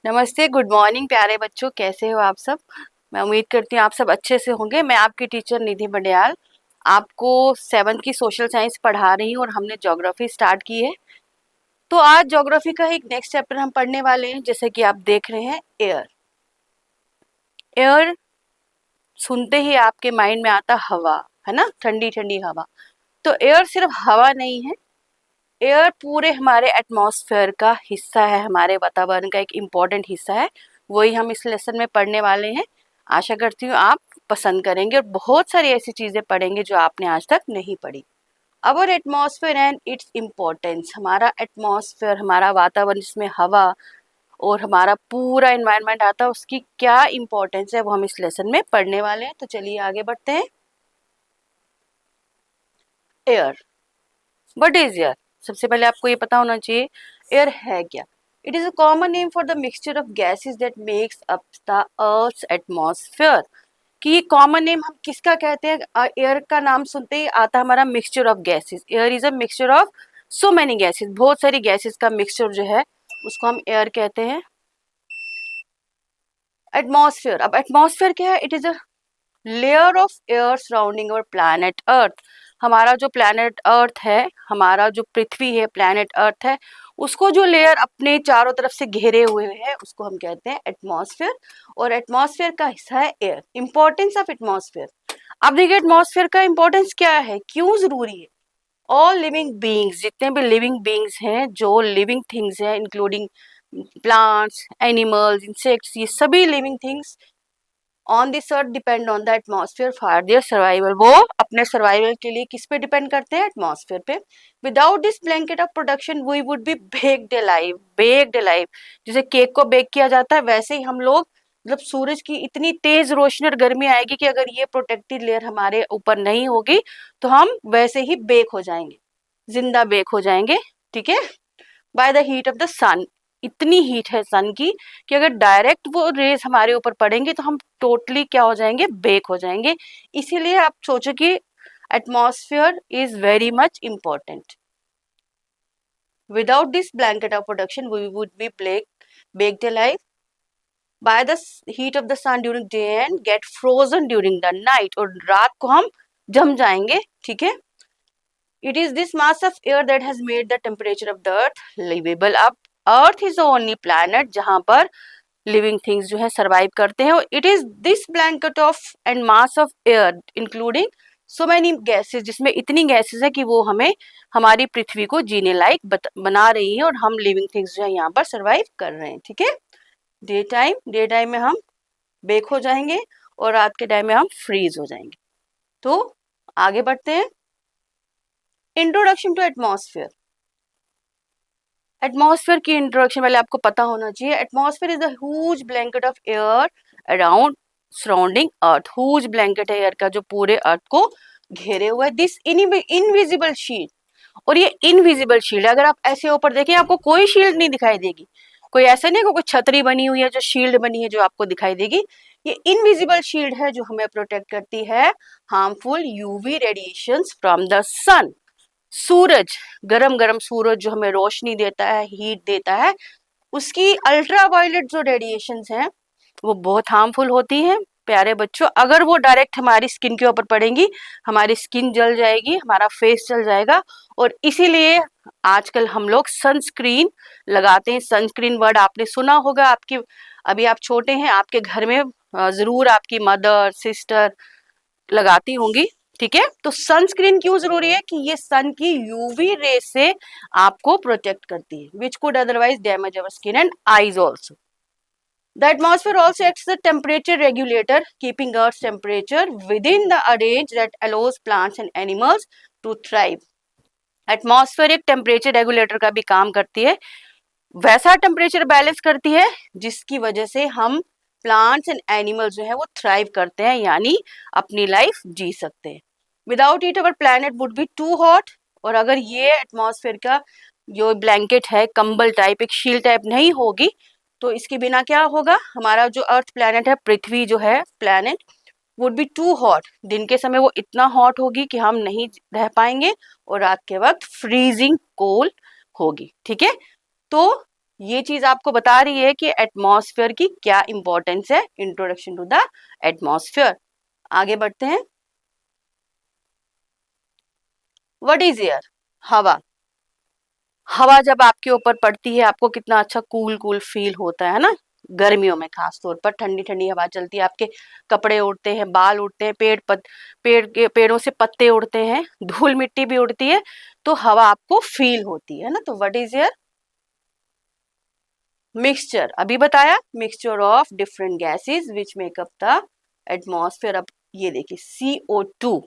नमस्ते, good morning प्यारे बच्चों, कैसे हो आप सब। मैं उम्मीद करती हूँ आप सब अच्छे से होंगे। मैं आपकी टीचर निधि बंडियाल आपको 7th की सोशल साइंस पढ़ा रही हूँ और हमने ज्योग्राफी स्टार्ट की है। तो आज ज्योग्राफी का एक नेक्स्ट चैप्टर हम पढ़ने वाले हैं। जैसे कि आप देख रहे हैं, एयर। एयर सुनते ही आपके माइंड में आता हवा, है ना, ठंडी ठंडी हवा। तो एयर सिर्फ हवा नहीं है, एयर पूरे हमारे एटमॉस्फेयर का हिस्सा है, हमारे वातावरण का एक इम्पॉर्टेंट हिस्सा है। वही हम इस लेसन में पढ़ने वाले हैं। आशा करती हूँ आप पसंद करेंगे और बहुत सारी ऐसी चीजें पढ़ेंगे जो आपने आज तक नहीं पढ़ी। अवर एटमॉस्फेयर एंड इट्स इम्पोर्टेंस। हमारा एटमॉस्फेयर, हमारा वातावरण जिसमें हवा और हमारा पूरा एनवायरनमेंट आता है, उसकी क्या इम्पोर्टेंस है वो हम इस लेसन में पढ़ने वाले हैं। तो चलिए आगे बढ़ते हैं। Air, what is air? सबसे पहले आपको ये पता होना चाहिए एयर है क्या। It is a common name for the mixture of gases that makes up the earth's atmosphere. कि ये कॉमन नेम हम किसका कहते हैं? एयर का नाम सुनते ही आता है हमारा mixture of gases. Air is a mixture of so many gases, बहुत सारी गैसेस का मिक्सचर जो है उसको हम एयर कहते हैं। एटमॉस्फेयर, अब एटमॉस्फेयर क्या है? It is a layer of air surrounding our planet earth. हमारा जो प्लैनेट अर्थ है, हमारा जो पृथ्वी है, प्लैनेट अर्थ है, उसको जो लेयर अपने चारों तरफ से घेरे हुए है उसको हम कहते हैं एटमॉस्फेयर। और एटमॉस्फेयर का हिस्सा है एयर। इंपॉर्टेंस ऑफ एटमॉस्फेयर, अब देखिए एटमॉस्फेयर का इंपॉर्टेंस क्या है, क्यों जरूरी है। ऑल लिविंग बींग्स, जितने भी लिविंग बींग्स हैं, जो लिविंग थिंग्स हैं, इंक्लूडिंग प्लांट्स, एनिमल्स, इंसेक्ट्स, ये सभी living things on this earth depend on the atmosphere for their survival. वो अपने सर्वाइवल के लिए किस पे डिपेंड करते हैं? एटमॉस्फेयर पे। Without this blanket of protection we would be baked alive. Baked alive, जैसे केक को बेक किया जाता है, वैसे ही हम लोग, मतलब सूरज की इतनी तेज रोशनी और गर्मी आएगी कि अगर ये प्रोटेक्टिव लेयर हमारे ऊपर नहीं होगी तो हम वैसे ही बेक हो जाएंगे, जिंदा बेक हो जाएंगे। ठीक है, by the heat of the sun. इतनी हीट है सन की कि अगर डायरेक्ट वो रेज हमारे ऊपर पड़ेंगे तो हम टोटली क्या हो जाएंगे? बेक हो जाएंगे। इसीलिए आप सोचो कि atmosphere is very much important. Without this blanket of protection we would be baked alive by the heat of the sun during day and get frozen during the night। और रात को हम जम जाएंगे। ठीक है, it is this mass of air that has made the temperature of the earth livable। अब earth is the only planet जहां पर लिविंग थिंग्स जो है सरवाइव करते हैं। It is this blanket of and mass of air including so many gases, जिसमें इतनी gases है कि वो हमें, हमारी पृथ्वी को जीने लायक बना रही है और हम लिविंग थिंग्स जो है यहाँ पर सरवाइव कर रहे हैं। ठीक है, डे टाइम में हम बेक हो जाएंगे और रात के टाइम में हम फ्रीज हो जाएंगे। तो आगे बढ़ते हैं। Introduction to atmosphere. एटमॉस्फेयर की इंट्रोडक्शन पहले आपको पता होना चाहिए। Atmosphere is the huge blanket of air around surrounding earth. Huge blanket है एयर का जो पूरे अर्थ को घेरे हुए है। दिस इनविजिबल शील्ड, और ये इनविजिबल शील्ड, अगर आप ऐसे ऊपर देखें आपको कोई शील्ड नहीं दिखाई देगी। कोई ऐसा नहीं है कोई छतरी बनी हुई है जो शील्ड बनी है जो आपको दिखाई देगी। ये इनविजिबल शील्ड है जो हमें प्रोटेक्ट करती है harmful UV radiations from the sun. सूरज, गरम गरम सूरज जो हमें रोशनी देता है, हीट देता है, उसकी अल्ट्रावायलेट जो रेडिएशंस हैं वो बहुत हार्मफुल होती हैं प्यारे बच्चों। अगर वो डायरेक्ट हमारी स्किन के ऊपर पड़ेंगी, हमारी स्किन जल जाएगी, हमारा फेस जल जाएगा। और इसीलिए आजकल हम लोग सनस्क्रीन लगाते हैं। सनस्क्रीन वर्ड आपने सुना होगा, आपकी, अभी आप छोटे हैं, आपके घर में जरूर आपकी मदर, सिस्टर लगाती होंगी। ठीक है, तो सनस्क्रीन क्यों जरूरी है? कि ये सन की यूवी रे से आपको प्रोटेक्ट करती है, which could otherwise damage our skin and eyes also. The atmosphere also acts as a temperature regulator, keeping Earth's temperature within the range that allows plants and animals to thrive। Atmosphere एक temperature regulator का भी काम करती है, वैसा temperature balance करती है जिसकी वजह से हम प्लांट्स एंड एनिमल्स जो है वो थ्राइव करते हैं, यानी अपनी लाइफ जी सकते हैं। Without it our planet would be too hot. और अगर ये एटमॉस्फेयर का जो ब्लैंकेट है, कंबल टाइप, एक शील्ड टाइप नहीं होगी तो इसके बिना क्या होगा? हमारा जो अर्थ प्लैनेट है, पृथ्वी जो है planet, would be too hot. दिन के समय वो इतना हॉट होगी कि हम नहीं रह पाएंगे और रात के वक्त फ्रीजिंग कोल्ड होगी। ठीक है, तो ये चीज आपको बता रही है कि एटमॉस्फेयर की क्या इंपॉर्टेंस है। Introduction to the atmosphere. आगे बढ़ते हैं। What is air? हवा। हवा जब आपके ऊपर पड़ती है आपको कितना अच्छा कूल कूल फील होता है ना। गर्मियों में खास तौर पर ठंडी ठंडी हवा चलती है, आपके कपड़े उड़ते हैं, बाल उड़ते हैं, पेड़ों से पत्ते उड़ते हैं, धूल मिट्टी भी उड़ती है, तो हवा आपको फील होती है ना। तो व्हाट इज एयर? मिक्सचर, अभी बताया, mixture of different gases which makeup the atmosphere. अब ये देखिए, CO2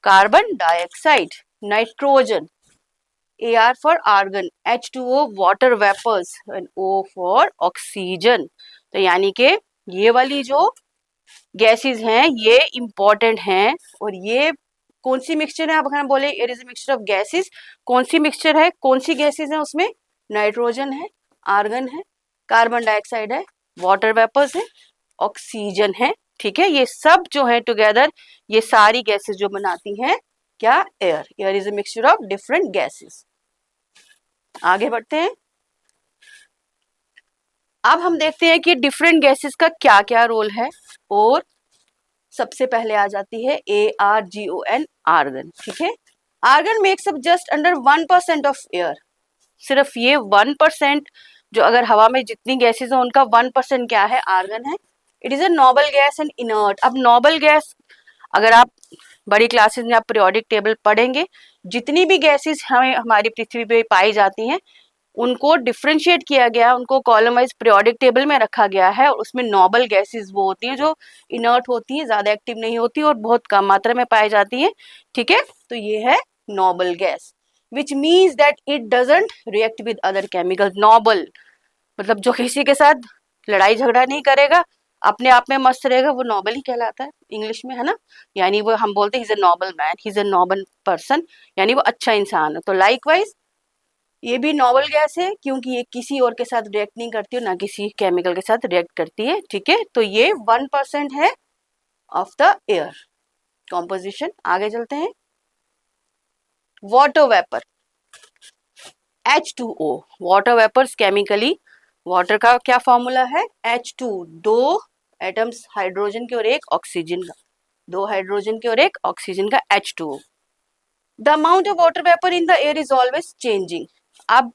carbon dioxide, nitrogen, AR for argon, H2O water vapors and O for oxygen। तो यानी कि ये वाली जो गैसेस हैं ये इंपॉर्टेंट हैं। और ये कौन सी मिक्सचर है? अब अगर हम बोले it is a mixture of gases, कौन सी मिक्सचर है, कौन सी गैसेस है उसमें? नाइट्रोजन है, आर्गन है, कार्बन डाइऑक्साइड है, वाटर वेपर्स है, ऑक्सीजन है। ठीक है, ये सब जो है टुगेदर, ये सारी गैसेस जो बनाती हैं क्या? Air. Air is a mixture of different gases. आगे बढ़ते हैं। अब हम देखते हैं कि डिफरेंट गैसेस का क्या क्या रोल है। और सबसे पहले आ जाती है ARGON, आर्गन। ठीक है, argon makes up just under 1% of air. सिर्फ ये 1%, जो अगर हवा में जितनी गैसेस हैं उनका 1% क्या है? आर्गन है। It is a noble gas and inert. अब नोबल गैस, अगर आप बड़ी क्लासेस में आप पीरियोडिक टेबल पढ़ेंगे, जितनी भी गैसेस हमें हमारी पृथ्वी पे पाई जाती हैं उनको डिफ्रेंशिएट किया गया, उनको कॉलम वाइज पीरियोडिक टेबल में रखा गया है। और उसमें नोबल गैसेस वो होती हैं जो इनर्ट होती हैं, ज्यादा एक्टिव नहीं होती और बहुत कम मात्रा में पाई जाती हैं। ठीक है, तो ये है noble gas, which means that it doesn't react with other chemical. Noble मतलब जो किसी के साथ लड़ाई झगड़ा नहीं करेगा, अपने आप में मस्त रहेगा, वो नोबल ही कहलाता है इंग्लिश में, है ना। यानी वो हम बोलते हैं he is a noble man, he is a Nobel person, यानी वो अच्छा इंसान है। तो लाइकवाइज ये भी नोबल गैस है क्योंकि ये किसी और के साथ रिएक्ट नहीं करती और ना किसी केमिकल के साथ रिएक्ट करती है। ठीक है, तो ये 1% है ऑफ द एयर कॉम्पोजिशन। आगे चलते हैं। Water vapour, H2O। Water vapours chemically, water का क्या फॉर्मूला है? H2, दो एटम्स हाइड्रोजन के और एक ऑक्सीजन का, दो हाइड्रोजन के और एक ऑक्सीजन का H2O। The amount of water vapour in the air is always changing. अब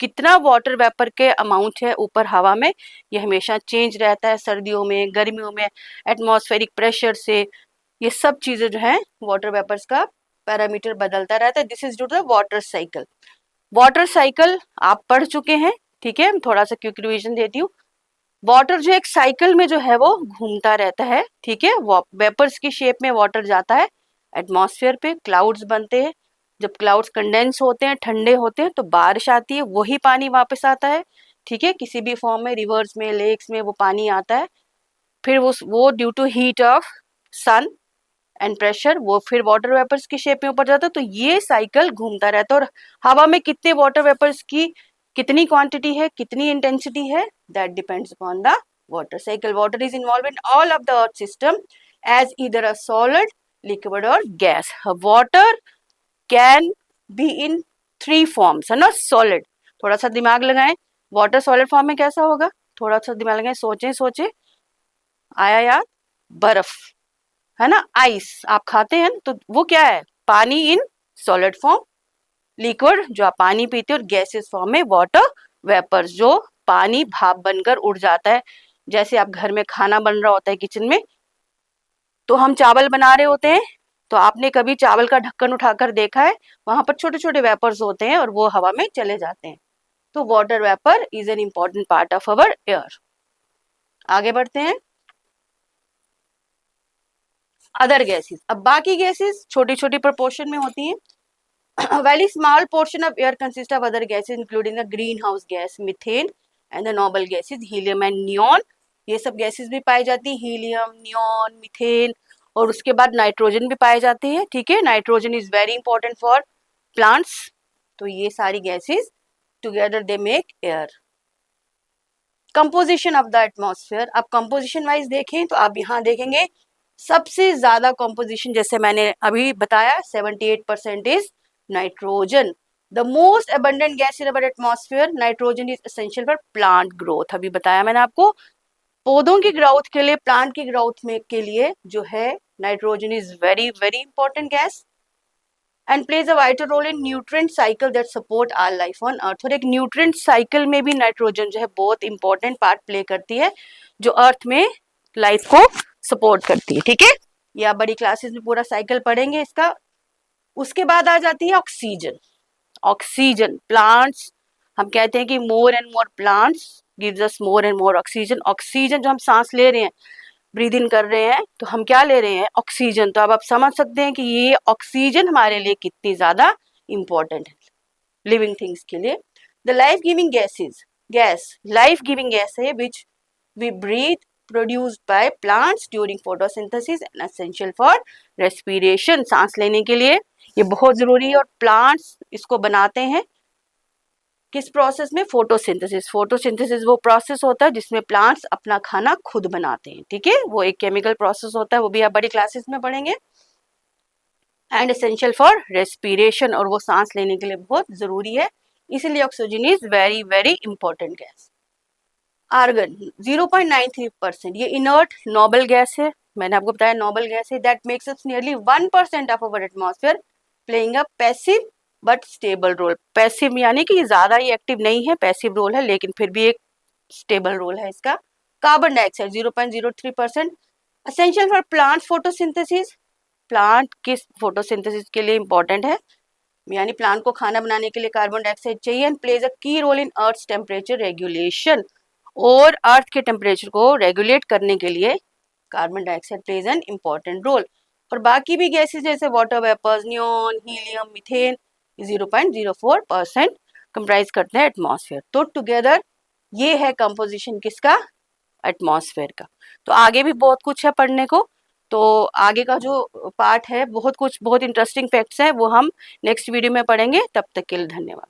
कितना वाटर वेपर के अमाउंट है ऊपर हवा में, ये हमेशा चेंज रहता है, सर्दियों में, गर्मियों में, एटमॉस्फेरिक प्रेशर से, ये सब चीजें जो है वाटर वेपर्स का पैरामीटर बदलता रहता है। This is due to the water cycle. Water cycle आप पढ़ चुके हैं। ठीक है, थोड़ा सा क्विक रिवीजन देती हूँ। वाटर जो एक साइकिल में जो है वो घूमता रहता है। ठीक है, वेपर्स की शेप में वाटर जाता है एटमॉस्फेयर पे, क्लाउड्स बनते हैं, जब क्लाउड्स कंडेंस होते हैं, ठंडे होते हैं, तो बारिश आती है, वही पानी वापस आता है। ठीक है, किसी भी फॉर्म में, रिवर्स में, लेक्स में वो पानी आता है। फिर वो due to heat of sun and pressure वो फिर वाटर वेपर्स की शेप में ऊपर जाता है। तो ये साइकिल घूमता रहता है। और हवा में कितने वाटर वेपर्स की कितनी क्वांटिटी है, कितनी इंटेंसिटी है, that depends upon the water cycle. Water is involve in all of the earth system as either a solid, liquid और gas. Water can be in 3 forms, है ना। सॉलिड, थोड़ा सा दिमाग लगाएं, वाटर सॉलिड फॉर्म में कैसा होगा? थोड़ा सा दिमाग लगाएं, सोचें सोचें, आया याद? बर्फ, है ना। आइस आप खाते हैं तो वो क्या है? पानी इन सॉलिड फॉर्म। लिक्विड जो आप पानी पीते हो, और गैसेस फॉर्म में वाटर वेपर्स जो पानी भाप बनकर उड़ जाता है। जैसे आप घर में खाना बन रहा होता है किचन में, तो हम चावल बना रहे होते हैं, तो आपने कभी चावल का ढक्कन उठाकर देखा है? वहां पर छोटे छोटे वेपर्स होते हैं और वो हवा में चले जाते हैं। तो water vapour is an important part of our air. आगे बढ़ते हैं। अदर गैसेस, अब बाकी गैसेस छोटी छोटी प्रोपोर्शन में होती हैं। A very small portion of air consists of other gases including the greenhouse gas, methane and the noble gases helium and neon। ये सब गैसेस भी पाई जाती हैं, हीलियम, नियॉन, मीथेन, और उसके बाद नाइट्रोजन भी पाए जाते हैं। ठीक है, nitrogen is very important for plants. तो ये सारी gases together they make air. Composition of the atmosphere, अब कंपोजिशन वाइज देखें तो आप यहाँ देखेंगे सबसे ज्यादा कंपोजिशन, जैसे मैंने अभी बताया, 78% is nitrogen, the most abundant gas in our atmosphere, nitrogen is essential for plant growth. अभी बताया मैंने आपको, पौधों की ग्रोथ के लिए, प्लांट की ग्रोथ में के लिए जो है nitrogen is very very important gas and plays a vital role in nutrient cycle that support our life on earth. और एक न्यूट्रिएंट साइकिल में भी नाइट्रोजन जो है बहुत इंपॉर्टेंट पार्ट प्ले करती है, जो अर्थ में लाइफ को सपोर्ट करती है। ठीक है, ये आप बड़ी क्लासेस में पूरा साइकिल पढ़ेंगे इसका। उसके बाद आ जाती है ऑक्सीजन। ऑक्सीजन, प्लांट्स, हम कहते हैं कि more and more plants gives us more and more oxygen. Oxygen जो हम सांस ले रहे हैं, ब्रीद इन कर रहे हैं, तो हम क्या ले रहे हैं? ऑक्सीजन। तो अब आप समझ सकते हैं कि ये ऑक्सीजन हमारे लिए कितनी ज्यादा इंपॉर्टेंट है लिविंग थिंग्स के लिए। The life giving gases, gas life giving gas है which we breathe, produced by plants during photosynthesis and essential for respiration. सांस लेने के लिए ये बहुत जरूरी है, और प्लांट्स इसको बनाते हैं किस प्रोसेस में? फोटोसिंथेसिस। फोटोसिंथेसिस वो प्रोसेस होता है जिसमें प्लांट्स अपना खाना खुद बनाते हैं। ठीक है, वो एक केमिकल प्रोसेस होता है, वो भी आप बड़ी क्लासेस में पढ़ेंगे। एंड एसेंशियल फॉर रेस्पिरेशन, और वो सांस लेने के लिए बहुत जरूरी है, इसीलिए oxygen is very very important gas. Argon 0.93%, ये इनर्ट नोबल गैस है, मैंने आपको बताया नोबल गैस है, that makes up nearly 1% of our atmosphere, playing a passive but stable role. Passive यानी कि ज्यादा ही एक्टिव नहीं है, पैसिव रोल है, लेकिन फिर भी एक स्टेबल रोल है इसका। Carbon dioxide 0.03%, essential for plant photosynthesis, plant किस फोटोसिंथेसिस के लिए इंपॉर्टेंट है, यानी प्लांट को खाना बनाने के लिए कार्बन डाइऑक्साइड चाहिए। And plays a key role in earth temperature regulation, और अर्थ के टेम्परेचर को रेगुलेट करने के लिए carbon dioxide plays an important role. और बाकी भी गैसेस जैसे water vapours, neon, helium, methane 0.04% comprise करते हैं एटमॉस्फेयर। तो टुगेदर ये है कंपोजिशन किसका? एटमॉस्फेयर का। तो आगे भी बहुत कुछ है पढ़ने को, तो आगे का जो पार्ट है बहुत कुछ, बहुत इंटरेस्टिंग फैक्ट्स हैं, वो हम नेक्स्ट वीडियो में पढ़ेंगे। तब तक के लिए धन्यवाद।